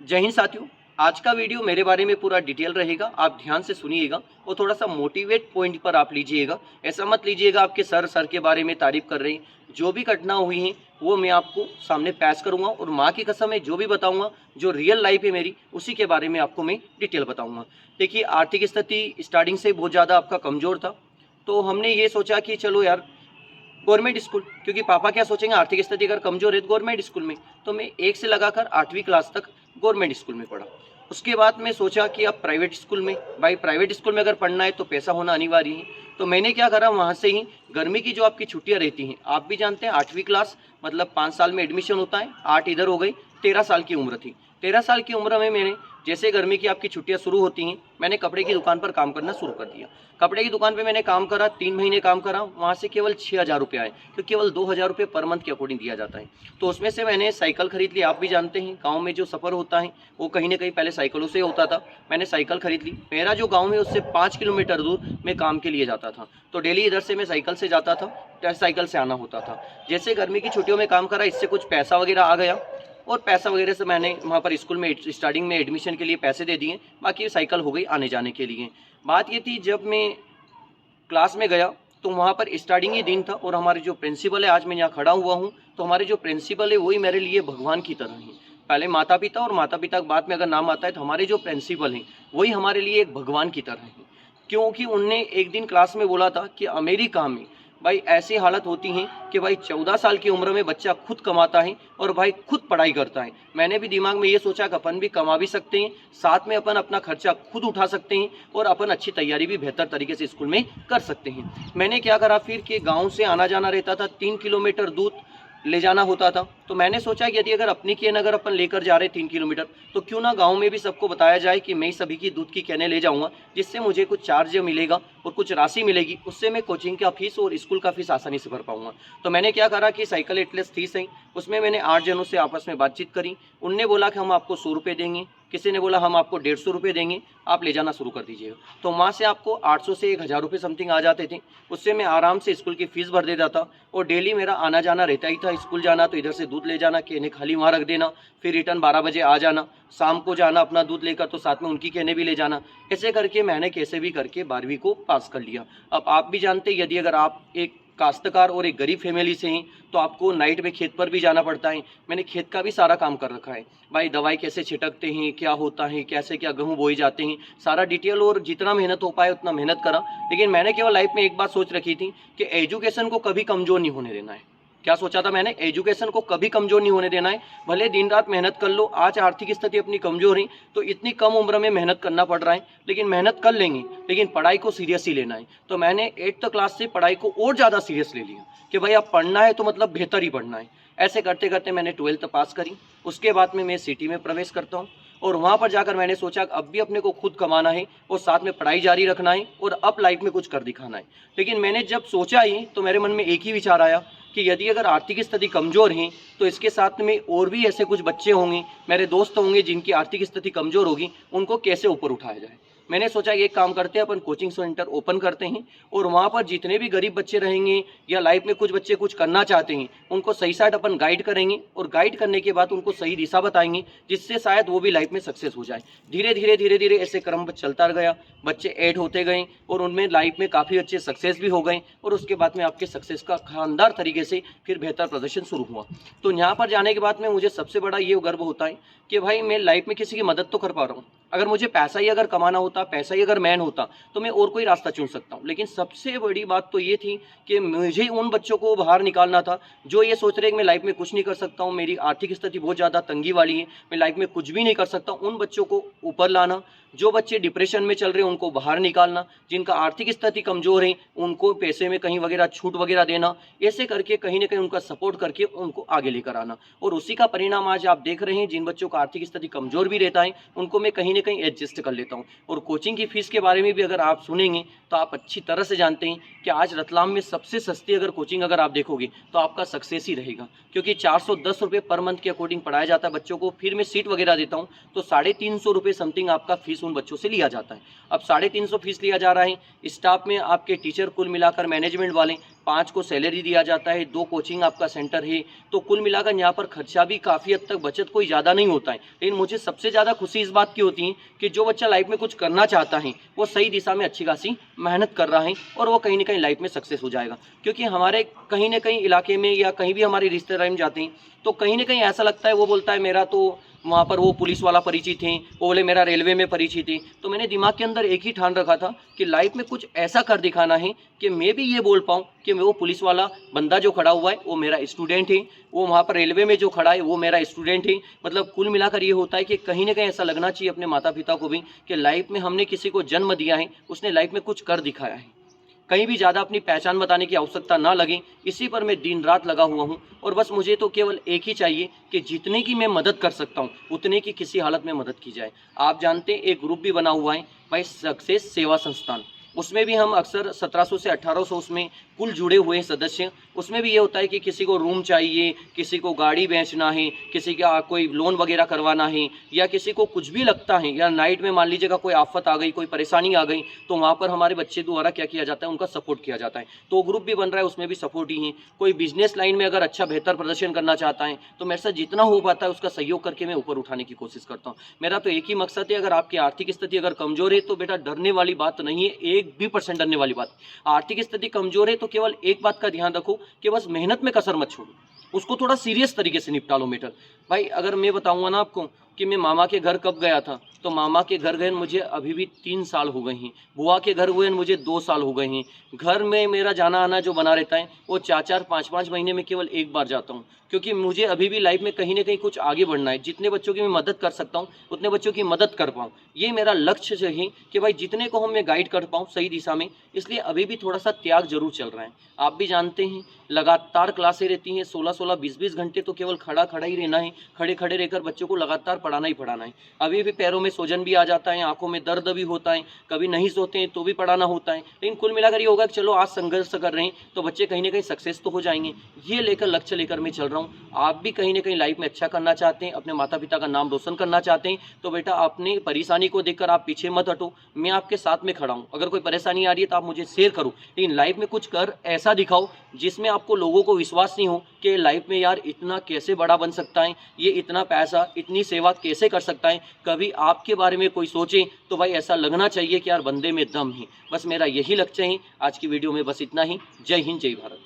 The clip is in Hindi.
जय हिंद साथियों। आज का वीडियो मेरे बारे में पूरा डिटेल रहेगा, आप ध्यान से सुनिएगा और थोड़ा सा मोटिवेट पॉइंट पर आप लीजिएगा। ऐसा मत लीजिएगा आपके सर के बारे में तारीफ कर रहे हैं। जो भी घटना हुई है वो मैं आपको सामने पेश करूंगा और माँ की कसम है जो भी बताऊंगा, जो रियल लाइफ है मेरी, उसी के बारे में आपको मैं डिटेल बताऊंगा। देखिए, आर्थिक स्थिति स्टार्टिंग से बहुत ज़्यादा आपका कमज़ोर था, तो हमने ये सोचा कि चलो यार गवर्नमेंट स्कूल, क्योंकि पापा क्या सोचेंगे, आर्थिक स्थिति अगर कमजोर है तो गवर्नमेंट स्कूल में। तो मैं 1 से लगाकर 8वीं क्लास तक गवर्नमेंट स्कूल में पढ़ा। उसके बाद मैं सोचा कि अब प्राइवेट स्कूल में, भाई प्राइवेट स्कूल में अगर पढ़ना है तो पैसा होना अनिवार्य है। तो मैंने क्या करा, वहाँ से ही गर्मी की जो आपकी छुट्टियाँ रहती हैं, आप भी जानते हैं 8वीं क्लास मतलब 5 साल में एडमिशन होता है, 8 इधर हो गई, 13 साल की उम्र थी। 13 साल की उम्र में मैंने जैसे गर्मी की आपकी छुट्टियां शुरू होती हैं, मैंने कपड़े की दुकान पर काम करना शुरू कर दिया। कपड़े की दुकान पे मैंने काम करा, 3 महीने काम करा, वहाँ से केवल 6,000 रुपये आए, तो केवल 2,000 रुपये पर मंथ के अकॉर्डिंग दिया जाता है। तो उसमें से मैंने साइकिल खरीद ली। आप भी जानते हैं गाँव में जो सफ़र होता है वो कहीं ना कहीं पहले साइकिलों से होता था। मैंने साइकिल खरीद ली। मेरा जो गाँव है उससे 5 किलोमीटर दूर मैं काम के लिए जाता था, तो डेली इधर से मैं साइकिल से जाता था, साइकिल से आना होता था। जैसे गर्मी की छुट्टियों में काम करा, इससे कुछ पैसा वगैरह आ गया और पैसा वगैरह से मैंने वहाँ पर स्कूल में स्टार्टिंग में एडमिशन के लिए पैसे दे दिए, बाकी साइकिल हो गई आने जाने के लिए। बात ये थी, जब मैं क्लास में गया तो वहाँ पर स्टार्टिंग ही दिन था और हमारे जो प्रिंसिपल है, आज मैं यहाँ खड़ा हुआ हूँ, तो हमारे जो प्रिंसिपल है वही मेरे लिए भगवान की तरह हैं। पहले माता पिता, और माता पिता के बाद में अगर नाम आता है तो हमारे जो प्रिंसिपल हैं वही हमारे लिए एक भगवान की तरह हैं। क्योंकि उनने एक दिन क्लास में बोला था कि अमेरिका में भाई ऐसी हालत होती है कि भाई 14 साल की उम्र में बच्चा खुद कमाता है और भाई खुद पढ़ाई करता है। मैंने भी दिमाग में ये सोचा कि अपन भी कमा भी सकते हैं, साथ में अपन अपना खर्चा खुद उठा सकते हैं और अपन अच्छी तैयारी भी बेहतर तरीके से स्कूल में कर सकते हैं। मैंने क्या करा फिर कि गाँव से आना जाना रहता था, 3 किलोमीटर दूर ले जाना होता था। तो मैंने सोचा कि यदि अगर अपनी कैन अगर अपन लेकर जा रहे 3 किलोमीटर, तो क्यों ना गांव में भी सबको बताया जाए कि मैं सभी की दूध की कैनें ले जाऊंगा, जिससे मुझे कुछ चार्ज मिलेगा और कुछ राशि मिलेगी, उससे मैं कोचिंग का फीस और स्कूल का फीस आसानी से भर पाऊंगा। तो मैंने क्या करा कि साइकिल एटलेस थी सही, उसमें मैंने 8 जनों से आपस में बातचीत करी। उनने बोला कि हम आपको 100 रुपये देंगे, किसी ने बोला हम आपको 150 रुपये देंगे, आप ले जाना शुरू कर दीजिएगा। तो वहाँ से आपको 800 से 1,000 रुपये समथिंग आ जाते थे। उससे मैं आराम से स्कूल की फ़ीस भर देता था और डेली मेरा आना जाना रहता ही था। स्कूल जाना तो इधर से दूध ले जाना, केने खाली वहाँ रख देना, फिर रिटर्न 12 बजे आ जाना, शाम को जाना अपना दूध लेकर तो साथ में उनकी केने भी ले जाना। ऐसे करके मैंने कैसे भी करके 12वीं को पास कर लिया। अब आप भी जानते हैं, यदि अगर आप एक काश्तकार और एक गरीब फैमिली से हैं तो आपको नाइट में खेत पर भी जाना पड़ता है। मैंने खेत का भी सारा काम कर रखा है, भाई दवाई कैसे छिटकते हैं, क्या होता है, कैसे क्या गेहूँ बोए जाते हैं, सारा डिटेल, और जितना मेहनत हो पाए उतना मेहनत करा। लेकिन मैंने केवल लाइफ में एक बात सोच रखी थी कि एजुकेशन को कभी कमज़ोर नहीं होने देना है। क्या सोचा था मैंने, एजुकेशन को कभी कमज़ोर नहीं होने देना है। भले दिन रात मेहनत कर लो, आज आर्थिक स्थिति अपनी कमज़ोर है तो इतनी कम उम्र में मेहनत करना पड़ रहा है, लेकिन मेहनत कर लेंगे, लेकिन पढ़ाई को सीरियस ही लेना है। तो मैंने 8th क्लास से पढ़ाई को और ज़्यादा सीरियस ले लिया कि भाई अब पढ़ना है तो मतलब बेहतर ही पढ़ना है। ऐसे करते करते मैंने 12th पास करी। उसके बाद में मैं सिटी में प्रवेश करता हूँ और वहाँ पर जाकर मैंने सोचा कि अब भी अपने को खुद कमाना है और साथ में पढ़ाई जारी रखना है और अब लाइफ में कुछ कर दिखाना है। लेकिन मैंने जब सोचा ही तो मेरे मन में एक ही विचार आया कि यदि अगर आर्थिक स्थिति कमज़ोर है तो इसके साथ में और भी ऐसे कुछ बच्चे होंगे, मेरे दोस्त होंगे जिनकी आर्थिक स्थिति कमज़ोर होगी, उनको कैसे ऊपर उठाया जाए। मैंने सोचा एक काम करते हैं, अपन कोचिंग सेंटर ओपन करते हैं और वहाँ पर जितने भी गरीब बच्चे रहेंगे या लाइफ में कुछ बच्चे कुछ करना चाहते हैं उनको सही साइड अपन गाइड करेंगे और गाइड करने के बाद उनको सही दिशा बताएंगे, जिससे शायद वो भी लाइफ में सक्सेस हो जाए। धीरे धीरे धीरे धीरे ऐसे क्रम चलता गया, बच्चे ऐड होते गए और उनमें लाइफ में काफ़ी अच्छे सक्सेस भी हो गए और उसके बाद में आपके सक्सेस का शानदार तरीके से फिर बेहतर प्रदर्शन शुरू हुआ। तो यहाँ पर जाने के बाद में मुझे सबसे बड़ा ये गर्व होता है कि भाई मैं लाइफ में किसी की मदद तो कर पा रहा हूँ। अगर मुझे पैसा ही अगर कमाना होता, पैसा ही अगर मैन होता तो मैं और कोई रास्ता चुन सकता हूँ। लेकिन सबसे बड़ी बात तो ये थी कि मुझे उन बच्चों को बाहर निकालना था जो ये सोच रहे हैं कि मैं लाइफ में कुछ नहीं कर सकता हूँ, मेरी आर्थिक स्थिति बहुत ज़्यादा तंगी वाली है, मैं लाइफ में कुछ भी नहीं कर सकता। उन बच्चों को ऊपर लाना, जो बच्चे डिप्रेशन में चल रहे हैं उनको बाहर निकालना, जिनका आर्थिक स्थिति कमज़ोर है उनको पैसे में कहीं वगैरह छूट वगैरह देना, ऐसे करके कहीं ना कहीं उनका सपोर्ट करके उनको आगे लेकर आना। और उसी का परिणाम आज आप देख रहे हैं, जिन बच्चों का आर्थिक स्थिति कमज़ोर भी रहता है उनको मैं कहीं ना कहीं एडजस्ट कर लेता हूँ। और कोचिंग की फ़ीस के बारे में भी अगर आप सुनेंगे तो आप अच्छी तरह से जानते हैं कि आज रतलाम में सबसे सस्ती अगर कोचिंग अगर आप देखोगे तो आपका सक्सेस ही रहेगा, क्योंकि 410 रुपये पर मंथ के अकॉर्डिंग पढ़ाया जाता है बच्चों को। फिर मैं सीट वगैरह देता हूँ तो 350 रुपये समथिंग आपका फीस उन बच्चों से लिया जाता है। अब 350 फीस लिया जा रहा है। स्टाफ में आपके टीचर कुल मिलाकर मैनेजमेंट वाले 5 को सैलरी दिया जाता है, 2 कोचिंग आपका सेंटर है, तो कुल मिलाकर यहाँ पर खर्चा भी काफ़ी हद तक बचत कोई ज़्यादा नहीं होता है। लेकिन मुझे सबसे ज़्यादा खुशी इस बात की होती है कि जो बच्चा लाइफ में कुछ करना चाहता है वो सही दिशा में अच्छी खासी मेहनत कर रहा है और वो कहीं ना कहीं लाइफ में सक्सेस हो जाएगा। क्योंकि हमारे कहीं ना कहीं इलाके में या कहीं भी हमारे रिश्तेदारी में जाते हैं तो कहीं ना कहीं ऐसा लगता है, वो बोलता है मेरा तो वहाँ पर वो पुलिस वाला परिचित है, वो बोले मेरा रेलवे में परिचित है। तो मैंने दिमाग के अंदर एक ही ठान रखा था कि लाइफ में कुछ ऐसा कर दिखाना है कि मैं भी ये बोल पाऊँ कि वो पुलिस वाला बंदा जो खड़ा हुआ है वो मेरा स्टूडेंट है, वो वहाँ पर रेलवे में जो खड़ा है वो मेरा स्टूडेंट है। मतलब कुल मिलाकर ये होता है कि कहीं ना कहीं ऐसा लगना चाहिए अपने माता पिता को भी कि लाइफ में हमने किसी को जन्म दिया है, उसने लाइफ में कुछ कर दिखाया है। कहीं भी ज़्यादा अपनी पहचान बताने की आवश्यकता ना लगे, इसी पर मैं दिन रात लगा हुआ हूँ। और बस मुझे तो केवल एक ही चाहिए कि जितने की मैं मदद कर सकता हूँ उतने की किसी हालत में मदद की जाए। आप जानते हैं एक ग्रुप भी बना हुआ है भाई, सक्सेस सेवा संस्थान, उसमें भी हम अक्सर 1700 से 1800 उसमें कुल जुड़े हुए हैं सदस्य। उसमें भी ये होता है कि किसी को रूम चाहिए, किसी को गाड़ी बेचना है, किसी का कोई लोन वगैरह करवाना है, या किसी को कुछ भी लगता है, या नाइट में मान लीजिएगा कोई आफत आ गई, कोई परेशानी आ गई, तो वहाँ पर हमारे बच्चे द्वारा क्या किया जाता है, उनका सपोर्ट किया जाता है। तो ग्रुप भी बन रहा है, उसमें भी सपोर्ट ही है। कोई बिजनेस लाइन में अगर अच्छा बेहतर प्रदर्शन करना चाहता है तो मेरे साथ जितना हो पाता है उसका सहयोग करके मैं ऊपर उठाने की कोशिश करता हूँ। मेरा तो एक ही मकसद है, अगर आपकी आर्थिक स्थिति अगर कमजोर है तो बेटा डरने वाली बात नहीं है, 1% डरने वाली बात। आर्थिक स्थिति कमजोर है तो केवल एक बात का ध्यान रखो कि बस मेहनत में कसर मत छोड़ो, उसको थोड़ा सीरियस तरीके से निपटा लो मैटर। भाई अगर मैं बताऊंगा ना आपको कि मैं मामा के घर कब गया था, तो मामा के घर गए मुझे अभी भी 3 साल हो गए हैं, बुआ के घर हुए मुझे 2 साल हो गए हैं। घर में मेरा जाना आना जो बना रहता है वो 4-4 5-5 महीने में केवल एक बार जाता हूँ, क्योंकि मुझे अभी भी लाइफ में कहीं ना कहीं कुछ आगे बढ़ना है। जितने बच्चों की मैं मदद कर सकता हूँ उतने बच्चों की मदद कर पाऊँ, ये मेरा लक्ष्य है कि भाई जितने को हम मैं गाइड कर पाऊँ सही दिशा में। इसलिए अभी भी थोड़ा सा त्याग जरूर चल रहा है। आप भी जानते हैं लगातार क्लासें रहती हैं 16-16 20-20 घंटे, तो केवल खड़ा खड़ा ही रहना है, खड़े खड़े रहकर बच्चों को लगातार पढ़ाना ही पढ़ाना है। अभी भी पैरों में सूजन भी आ जाता है, आंखों में दर्द भी होता है, कभी नहीं सोते हैं तो भी पढ़ाना होता है। लेकिन कुल मिलाकर ये होगा कि चलो आज संघर्ष कर रहे हैं तो बच्चे कहीं ना कहीं सक्सेस तो हो जाएंगे। ये लेकर लक्ष्य लेकर मैं चल रहा हूँ। आप भी कहीं ना कहीं लाइफ में अच्छा करना चाहते हैं, अपने माता पिता का नाम रोशन करना चाहते हैं, तो बेटा अपनी परेशानी को देखकर आप पीछे मत हटो, मैं आपके साथ में खड़ा हूँ। अगर कोई परेशानी आ रही है तो आप मुझे शेयर करो, लेकिन लाइफ में कुछ कर ऐसा दिखाओ जिसमें आपको लोगों को विश्वास नहीं हो कि लाइफ में यार इतना कैसे बड़ा बन सकता है, ये इतना पैसा इतनी सेवा कैसे कर सकता है। कभी आपके बारे में कोई सोचे तो भाई ऐसा लगना चाहिए कि यार बंदे में दम है। बस मेरा यही लक्ष्य है। आज की वीडियो में बस इतना ही। जय हिंद, जय भारत।